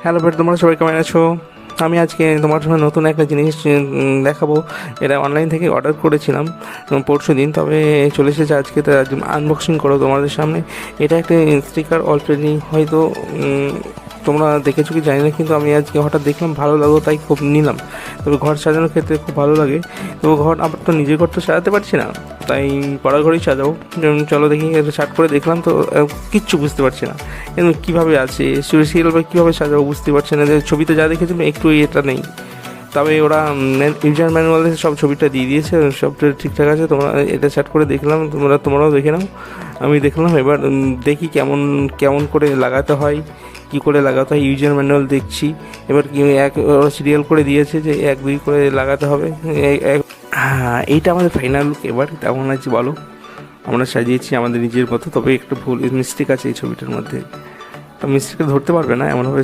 Hello friend, তোমরা সবাই কেমন আছো? আমি আজকে তোমার সঙ্গে নতুন একটা জিনিস দেখাবো। এটা অনলাইন থেকে অর্ডার করেছিলাম পরশু দিন, তবে চলে এসেছে আজকে। তো আনবক্সিং করো তোমাদের সামনে। এটা একটা স্টিকার অলরেডি হয়তো তোমরা দেখেছো কি জানি না, কিন্তু আমি আজকে হঠাৎ দেখলাম ভালো লাগলো তাই খুব নিলাম। তবে ঘর সাজানোর ক্ষেত্রে খুব ভালো লাগে। তবে ঘর আবার তো নিজের ঘর তো সাজাতে পারছি না, তাই পড়ার ঘরেই সাজাবো। চলো দেখি, এটা স্টার্ট করে দেখলাম তো কিচ্ছু বুঝতে পারছি না এবং কীভাবে আছে সিরিয়াল বা কীভাবে সাজাবো বুঝতে পারছি না। যে ছবিতে যা দেখেছিলাম একটু এটা নেই, তবে ওরা ইউজার ম্যানুয়ালে সব ছবিটা দিয়ে দিয়েছে, সবটা ঠিকঠাক আছে। তোমরা এটা স্টার্ট করে দেখলাম, তোমরাও দেখে নাও। আমি দেখলাম, এবার দেখি কেমন কেমন করে লাগাতে হয়, কী করে লাগাতে হয়। ইউজার ম্যানুয়াল দেখছি, এবার কি ওরা সিরিয়াল করে দিয়েছে যে 1 2 করে লাগাতে হবে। হ্যাঁ, এইটা আমাদের ফাইনাল লুক। এবার কেমন আছে বলো? আমরা সাজিয়েছি আমাদের নিজের মতো, তবে একটু ভুল মিস্টেক আছে এই ছবিটার মধ্যে। তো মিস্টেকটা ধরতে পারবে না এমনভাবে